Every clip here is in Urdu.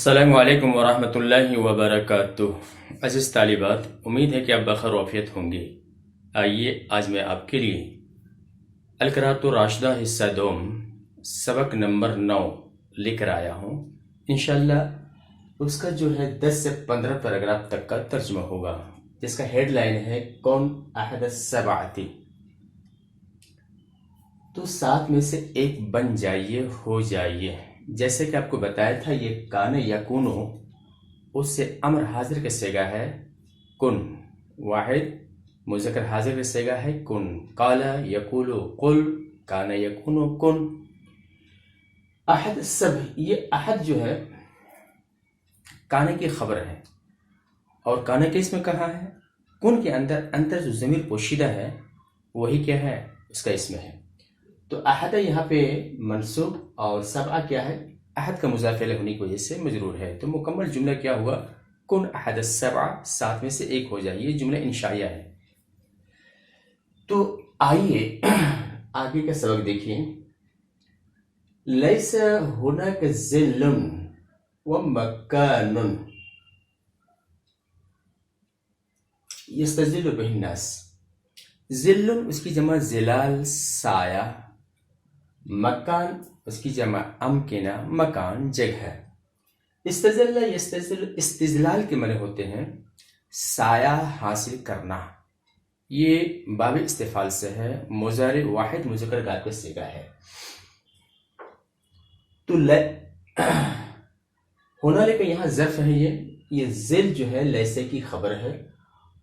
السلام علیکم ورحمۃ اللہ وبرکاتہ۔ عزیز طالبات، امید ہے کہ آپ بخیر وعافیت ہوں گے۔ آئیے آج میں آپ کے لیے القراءۃ الراشدہ حصہ دوم سبق نمبر 9 لے کر آیا ہوں۔ انشاءاللہ اس کا جو ہے 10 سے 15 پیراگراف تک کا ترجمہ ہوگا، جس کا ہیڈ لائن ہے کون احد السبعۃ، تو 7 میں سے ایک بن جائیے، ہو جائیے۔ جیسے کہ آپ کو بتایا تھا، یہ کان یکونو اس سے امر حاضر کا صیغہ ہے کن، واحد مذکر حاضر کا صیغہ ہے کن، قال یقولو قل، کان یکونو کن۔ احد السبع، یہ احد جو ہے کانے کی خبر ہے، اور کانے کے اس میں کہاں ہے؟ کن کے اندر جو ضمیر پوشیدہ ہے وہی کیا ہے؟ اس کا اسم ہے۔ تو احد یہاں پہ منصوب اور سبعہ کیا ہے؟ احد کا مضاف الیہ ہونے کی وجہ سے مجرور ہے۔ تو مکمل جملہ کیا ہوا؟ کن احد السبعہ، 7 میں سے ایک ہو جائے۔ یہ جملہ انشائیہ ہے۔ تو آئیے آگے کا سبق دیکھیں۔ لیس ہناک ظل ومکان یستظل بہ الناس۔ ظل اس کی جمع ظلال، سایہ، مکان اس کی جمع امکنہ، مکان، جگہ۔ استظل یستظل، استظلال کے معنی ہوتے ہیں سایہ حاصل کرنا۔ یہ باب استفعال سے ہے، مضارع واحد مذکر غائب کا صیغہ ہے۔ تو ہنالک یہاں ظرف ہے، یہ ظل جو ہے لیسے کی خبر ہے،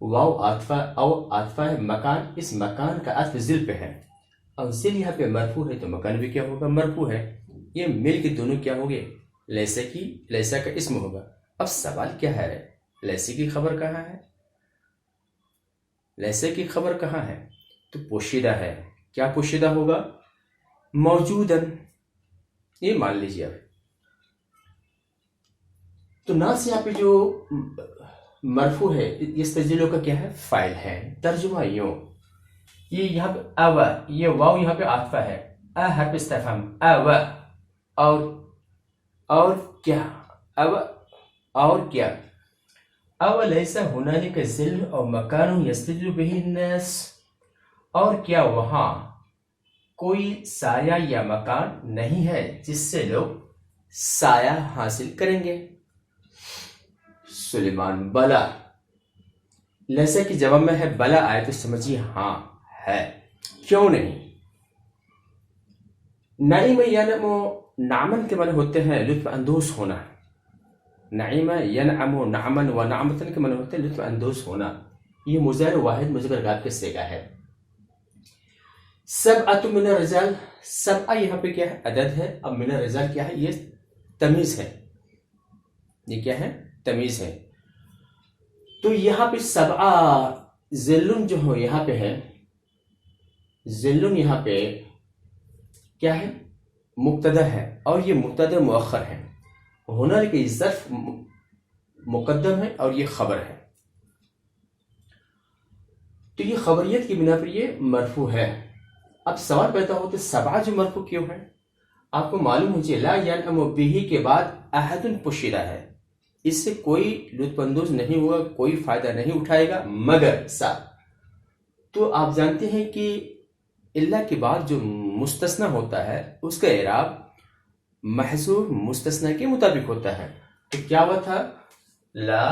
واو عاطفہ او عاطفہ ہے مکان، اس مکان کا عطف ظل پہ ہے، اور ظل یہاں پہ مرفوع ہے تو مکان بھی کیا ہوگا؟ مرفوع ہے۔ یہ مل کے دونوں کیا ہو گئے؟ لیسا کا اسم ہوگا۔ اب سوال کیا ہے؟ لیسے کی خبر کہاں ہے؟ لیسے کی خبر کہاں ہے؟ تو پوشیدہ ہے۔ کیا پوشیدہ ہوگا؟ موجودن، یہ مان لیجیے آپ۔ تو ناس یہاں پہ جو مرفوع ہے، یستجلو کا کیا ہے؟ فاعل ہے۔ ترجمہ یوں، یہ یہاں پہ او، یہ واو یہاں پہ عاطفہ ہے، حرف استفہام، او، اور کیا؟ اور کیا؟ او لیس ہنالک ظل او مکان یستظل بہ الناس، اور کیا وہاں کوئی سایہ یا مکان نہیں ہے جس سے لوگ سایہ حاصل کریں گے؟ سلیمان بلا، لیسا کی جواب میں ہے بلا آئے تو سمجھیے ہاں ہے، کیوں نہیں؟ نعیم ینعم، نعمن کے معنی ہوتے ہیں لطف اندوز ہونا۔ نعیم ینعم نعمن و نعمتن کے معنی ہوتے ہیں لطف اندوز ہونا۔ یہ مضارع واحد مذکر غائب کا صیغہ ہے۔ سبعۃ من الرجال، سبعہ یہاں پہ کیا ہے؟ عدد ہے۔ اب من الرجال کیا ہے؟ یہ تمیز ہے۔ یہ کیا ہے؟ تمیز ہے۔ تو یہاں پہ سبعہ ظلن جو ہو یہاں پہ ہے، ظلن یہاں پہ کیا ہے؟ مبتدا ہے، اور یہ مبتدا مؤخر ہے۔ ہنالک یہ ظرف مقدم ہے اور یہ خبر ہے، تو یہ خبریت کی بنا پر یہ مرفوع ہے۔ اب سوال پیدا ہوتا ہے سبعہ جو مرفوع کیوں ہے؟ آپ کو معلوم ہوجیے لا ینعم بہ کے بعد احد پوشیدہ ہے، اس سے کوئی لطف اندوز نہیں ہوگا، کوئی فائدہ نہیں اٹھائے گا مگر ساتھ۔ تو آپ جانتے ہیں کہ اللہ کے بعد جو مستثنی ہوتا ہے اس کا اعراب محذوف مستثنی کے مطابق ہوتا ہے۔ تو کیا ہوا تھا؟ لا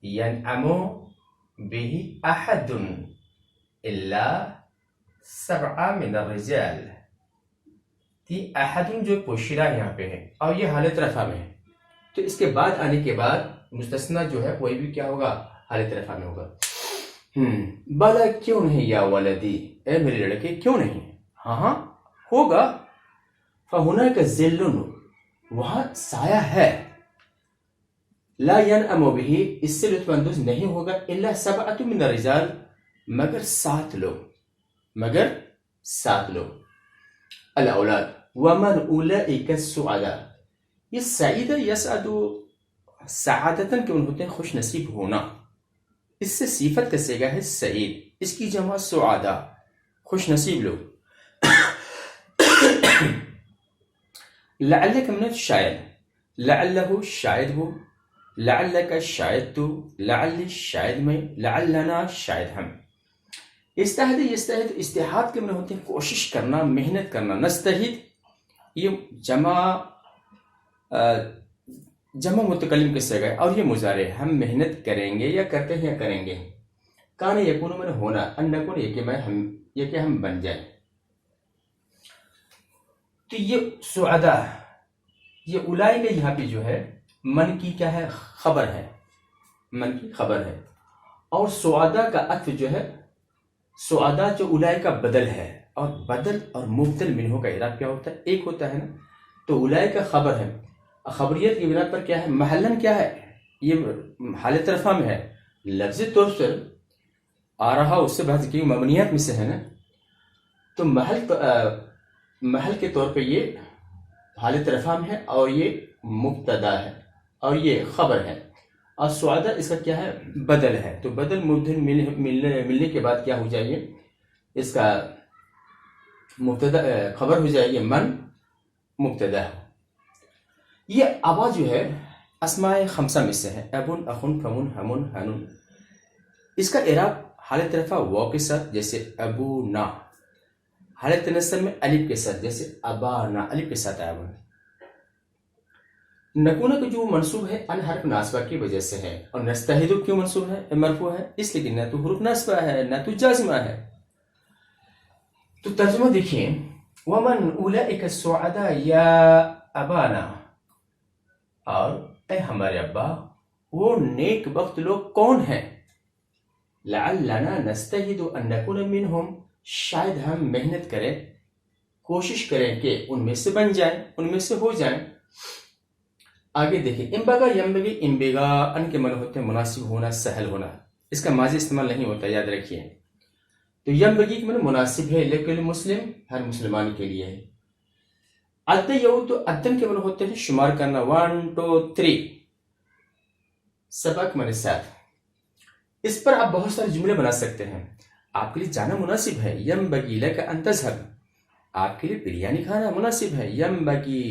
ینعم بہ احد الا سبع من الرجال۔ احد جو پوشیدہ یہاں پہ ہے اور یہ حالت رفع میں ہے، تو اس کے بعد آنے کے بعد مستثنی جو ہے وہی بھی کیا ہوگا؟ حالت رفع میں ہوگا۔ بلا کیوں نہیں یا ولدی، اے میرے لڑکے کیوں نہیں؟ ہاں ہوگا۔ فہناک ظل، وہاں سایہ ہے۔ لا ینعم بہ، اس سے لطف اندوز نہیں ہوگا، الا سبعۃ من الرجال، مگر 7 لوگ، مگر 7 لوگ۔ الاولاد ومن اولئک السعداء، یہ سعید یسعد سعادتن کے ان ہوتے ہیں خوش نصیب ہونا، اس سے صفت کا صیغہ ہے سعید، اس کی جمع سعداء، خوش نصیب لوگ۔ لعلک من شاید، لعلہ شاید وہ، لعلک شاید تو، لعلی شاید میں، لعلنا شاید ہم۔ استحد یستحد استحاد کے معنی ہوتے ہیں کوشش کرنا، محنت کرنا۔ نستحد یہ جمع متکلم کے صیغہ ہے اور یہ مضارع ہے، ہم محنت کریں گے یا کرتے ہیں یا کریں گے۔ کان یکون میں ہونا، ان نکون یہ کہ ہم بن جائیں۔ تو یہ سعداء، یہ اولئک یہاں پہ جو ہے من کی کیا ہے؟ خبر ہے، من کی خبر ہے۔ اور سعداء کا عطف جو ہے، سعداء جو اولئک کا بدل ہے، اور بدل اور مبدل منہ کا اعراب کیا ہوتا ہے؟ ایک ہوتا ہے نا۔ تو اولئک کا خبر ہے، خبریت کی بنا پر کیا ہے؟ محلن کیا ہے؟ یہ حالت رفع میں ہے، لفظی طور پر آ رہا اس سے بات کی مبنیات میں سے ہے نا۔ تو محل کے طور پہ یہ حالت رفع میں ہے اور یہ مبتدا ہے اور یہ خبر ہے، اور سعداء اس کا کیا ہے؟ بدل ہے۔ تو بدل مبدل ملنے کے بعد کیا ہو جائے گی؟ اس کا مبتدا خبر ہو جائے گی، من مبتدا ہے۔ یہ ابا جو ہے اسماء خمسہ میں سے ہے، ابن، اخن، فمن، ہمن، ہنن۔ اس کا اعراب حالت رفع واو کے ساتھ جیسے ابونا، حالت نصب میں الف کے ساتھ جیسے ابانا، الف کے ساتھ آیا۔ نکونہ کا جو منصوب ہے ان حرف ناصبہ کی وجہ سے ہے، اور نستحد کیوں منصوب ہے، مرفوع ہے؟ اس لیے کہ نہ تو حروف ناصبہ ہے نہ تو جازمہ ہے۔ تو ترجمہ دیکھیں، ومن اولئک السعداء یا ابانا، اور اے ہمارے ابا وہ نیک بخت لوگ کون ہیں؟ لعلنا نستحد ان نکون منہم، شاید ہم محنت کریں، کوشش کریں کہ ان میں سے بن جائیں، ان میں سے ہو جائیں۔ آگے دیکھیں، انبغا ینبغی، انبغا ان کے معنی ہوتے ہیں مناسب ہونا، سہل ہونا۔ اس کا ماضی استعمال نہیں ہوتا، یاد رکھیے۔ تو ینبغی کے معنی مناسب ہے، لیکن مسلم ہر مسلمان کے لیے ہے۔ عد یعود، عدن کے معنی ہوتے ہیں شمار کرنا، 1 2 3، سبق معنی 7۔ اس پر آپ بہت سارے جملے بنا سکتے ہیں۔ آپ کے لیے جانا مناسب ہے، ینبغی لک ان تذهب، آپ کے لیے بریانی کھانا مناسب ہے، ینبغی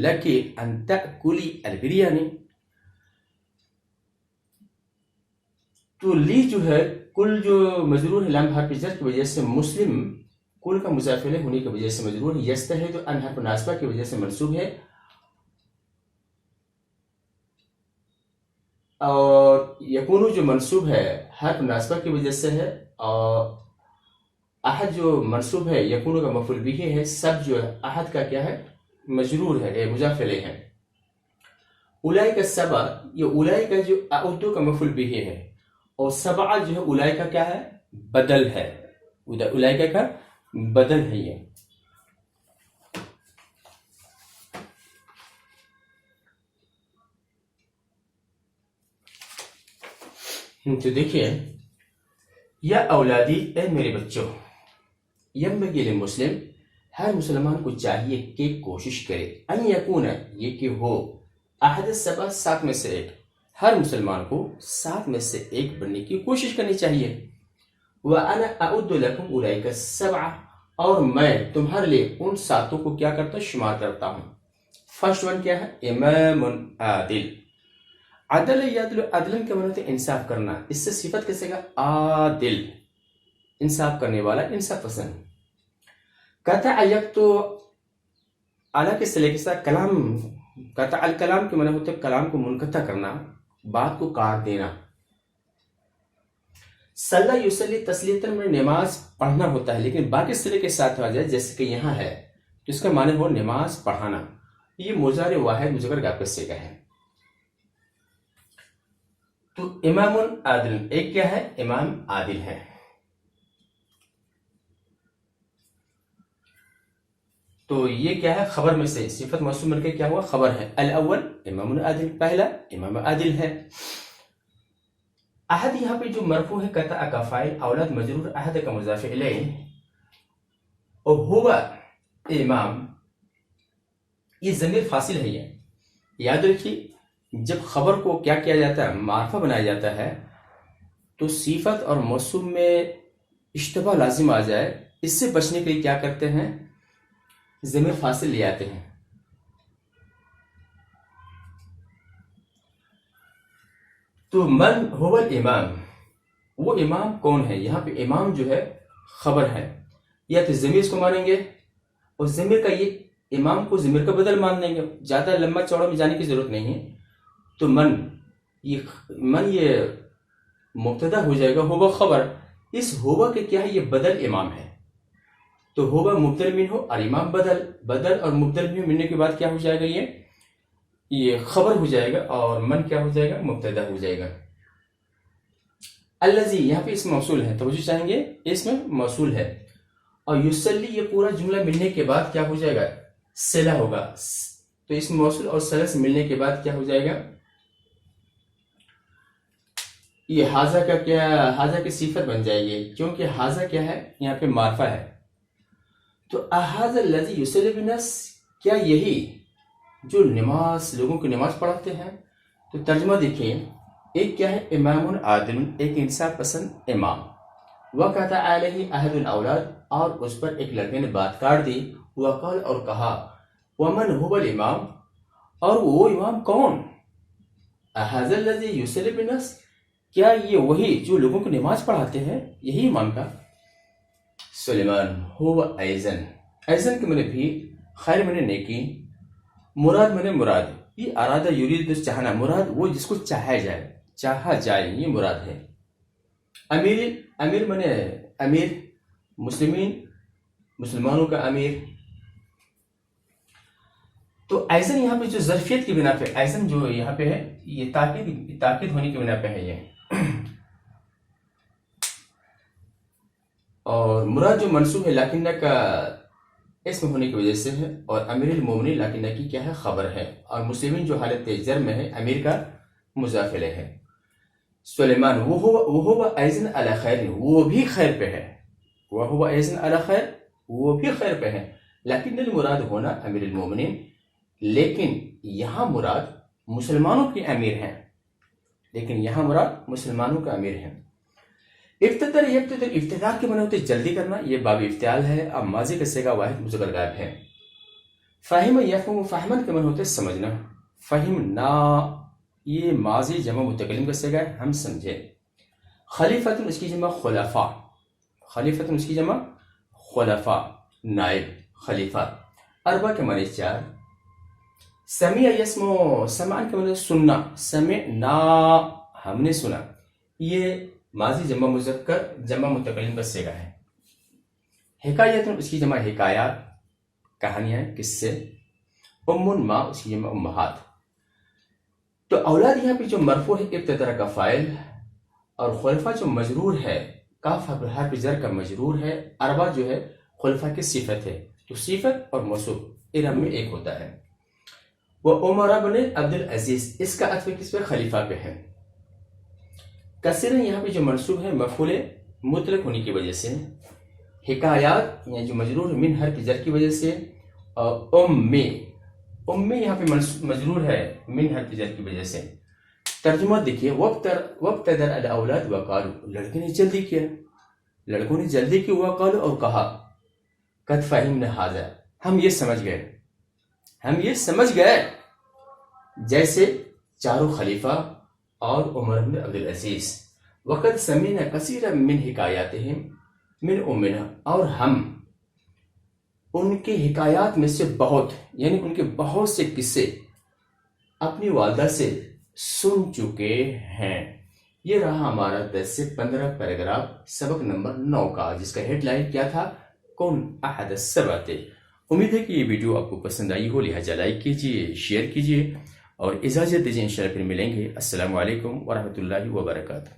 لک ان تأکلی البریانی۔ تو لی جو ہے کل جو مجرور ہے لام حرف جر کی وجہ سے، مسلم کل کا مضاف الیہ ہونے کی وجہ سے مجرور ہے، یستحد ان حرف ناصبہ کی وجہ سے منصوب ہے، اور یکون جو منصوب ہے حرف ناصبہ کی وجہ سے ہے، اور احد جو منصوب ہے یکون کا مفعول بھی ہے، سب جو ہے احد کا کیا ہے؟ مجرور ہے، مضاف الیہ ہے۔ اولئک السبع، یہ اولئک جو اعدو کا مفعول بھی ہے، اور سبع جو ہے اولئک کا کیا ہے؟ بدل ہے، اولئک کا بدل ہے یہ۔ تو دیکھیے، یا اولادی، اے میرے بچوں، ینبغی للمسلم، ہر مسلمان کو چاہیے کہ کوشش کرے، ان یکون، یہ کہ ہو، احد السبع، 7 میں سے ایک، ہر مسلمان کو 7 میں سے ایک بننے کی کوشش کرنی چاہیے۔ وَأَنَا أَعُدُّ لَكُمْ أُولَئِكَ السَّبْعَ، اور میں تمہارے لیے ان 7 کو کیا کرتا ہوں؟ شمار کرتا ہوں۔ فرسٹ ون کیا ہے؟ امام عادل۔ عدل یعدل، عدلن کے معنی ہوتے ہیں انصاف کرنا، اس سے صفت کیسے گا؟ عادل، انصاف کرنے والا، انصاف پسند۔ قطع یکتو، اعلیٰ کے صلے کے ساتھ کلام، قطع الکلام کے معنی ہوتے ہیں کلام کو منقطع کرنا، بات کو کاٹ دینا۔ صلی یصلی تسلیتاً میں نماز پڑھنا ہوتا ہے، لیکن باقی صلے کے ساتھ آ جائے جیسے کہ یہاں ہے تو اس کا معنی ہو نماز پڑھانا۔ یہ مضارع واحد مذکر کا صیغہ ہے۔ تو امام عادل، ایک کیا ہے؟ امام عادل ہے۔ تو یہ کیا ہے؟ خبر میں سے صفت موصوف مل کے کیا ہوا؟ خبر ہے۔ الاول امام عادل، پہلا امام عادل ہے۔ احد یہاں پہ جو مرفوع ہے قطع کا فاعل، اولاد مجرور، احد کا مضاف الیہ، اور ہوا امام، یہ ضمیر فاصل ہے۔ یہ یاد رکھیے، جب خبر کو کیا کیا جاتا ہے؟ معرفہ بنایا جاتا ہے، تو صفت اور موصوف میں اشتباہ لازم آ جائے، اس سے بچنے کے لیے کیا کرتے ہیں؟ ضمیر فاصل لے آتے ہیں۔ تو من هو الامام، وہ امام کون ہے؟ یہاں پہ امام جو ہے خبر ہے، یا تو ضمیر اس کو مانیں گے، اور ضمیر کا یہ امام کو ضمیر کا بدل مان دیں گے، زیادہ لمبا چوڑا میں جانے کی ضرورت نہیں ہے۔ تو من یہ مبتدا ہو جائے گا، ہوبا خبر، اس ہوبا کے کیا ہے؟ یہ بدل امام ہے، تو ہوبا مبدل من ہو اور امام بدل اور مبدل من ملنے کے بعد کیا ہو جائے گا؟ یہ خبر ہو جائے گا، اور من کیا ہو جائے گا؟ مبتدا ہو جائے گا۔ الذی یہاں پہ اسم موصول ہے، توجہ چاہیں گے، اسم موصول ہے، اور یصلی یہ پورا جملہ ملنے کے بعد کیا ہو جائے گا؟ صلہ ہوگا، تو اسم موصول اور صلہ سے ملنے کے بعد کیا ہو جائے گا؟ یہ حاضہ کا کیا؟ حاضہ کی صفت بن جائے گی، کیونکہ حاضہ کیا ہے؟ یہاں پہ معرفہ ہے۔ تو احاذا الذی یصلی بالناس، کیا یہی جو نماز لوگوں کی نماز پڑھاتے ہیں؟ تو ترجمہ دیکھیں، ایک کیا ہے؟ امام عادل، ایک انصاف پسند امام، وقطع علیہ احد الاولاد، اور اس پر ایک لڑکے نے بات کاٹ دی، وقال اور کہا، ومن هو الامام، اور وہ امام کون؟ احاذا الذی یصلی بالناس، کیا یہ وہی جو لوگوں کو نماز پڑھاتے ہیں؟ یہی امام کا؟ سلیمان ہوا ایزن، ایزن کے معنی بھی، خیر میں نے نیکی، مراد میں نے مراد، یہ ارادہ یرید چاہنا، مراد وہ جس کو چاہا جائے، یہ مراد ہے۔ امیر میں نے امیر، مسلمانوں کا امیر۔ تو ایزن یہاں پہ جو ظرفیت کی بنا پہ، ایزن جو یہاں پہ ہے، یہ تاکید ہونے کی بنا پہ ہے یہ، اور مراد جو منصوب ہے لاکنہ کا اسم ہونے کی وجہ سے ہے، اور امیر المومنین لاکنہ کی کیا ہے؟ خبر ہے، اور مسلمین جو حالت جر میں ہے، امیر کا مضاف الیہ ہے۔ سلیمان وہ ایزن علی خیر، وہ بھی خیر پہ ہے، وہ ایزن علی خیر، وہ بھی خیر پہ ہے، لیکن المراد ہونا امیر المومنین، لیکن یہاں مراد مسلمانوں کے امیر ہیں، ابتدار کے معنی ہوتے جلدی کرنا، یہ باب افتعال ہے، اب ماضی کا صیغہ واحد مذکر غائب ہے۔ فہم یفہم، فہمن کے معنی ہوتے سمجھنا، فہمنا یہ ماضی جمع متکلم کا صیغہ ہے، ہم سمجھے۔ خلیفتن اس کی جمع خلفاء، خلیفتن اس کی جمع خلفاء، نائب، خلیفہ۔ اربع کے معنی چار۔ سمیع یسمع، سمعن کے معنی سننا، سمعنا ہم نے سنا، یہ ماضی جمع مذکر جمع متکلم کا صیغہ ہے۔ حکایتن اس کی جمع حکایات، کہانیاں، قصے۔ ماں اس کی جمع امہات۔ تو اولاد یہاں پہ جو مرفوع ہے ابتدا کا فاعل، اور خلفاء جو مجرور ہے، کاف حرف جر کا مجرور ہے، اربع جو ہے خلفاء کی صفت ہے، تو صفت اور موصوف ارب میں ایک ہوتا ہے۔ وہ عمر بن عبد العزیز، اس کا عطف کس پہ؟ خلیفہ پہ ہے۔ کثیرن یہاں پہ جو منصوب ہے مفعول مطلق ہونے کی وجہ سے، حکایات یعنی جو مجرور من حرف جر کی وجہ سے، اور ام یہاں پہ مجرور ہے من حرف جر کی وجہ سے۔ ترجمہ دیکھیے، وقتدر الاولاد وقالوا، لڑکے نے جلدی کیا، لڑکوں نے جلدی کی، وقالوا اور کہا، قد فہمنا ھذا، ہم یہ سمجھ گئے، جیسے چاروں خلیفہ اور عمر بن عبد العزیز۔ وقد سمعنا کثیرا من حکایاتہم من امنا، اور ہم ان کے حکایات میں سے بہت، یعنی ان کے بہت سے قصے اپنی والدہ سے سن چکے ہیں۔ یہ رہا ہمارا 10 سے 15 پیراگراف سبق نمبر 9 کا، جس کا ہیڈ لائن کیا تھا؟ کون احد السبعۃ۔ امید ہے کہ یہ ویڈیو آپ کو پسند آئی ہو، لہٰذا لائک کیجیے، شیئر کیجیے، اور اجازت دیجیے، انشاءاللہ پھر ملیں گے۔ السلام علیکم ورحمۃ اللہ وبرکاتہ۔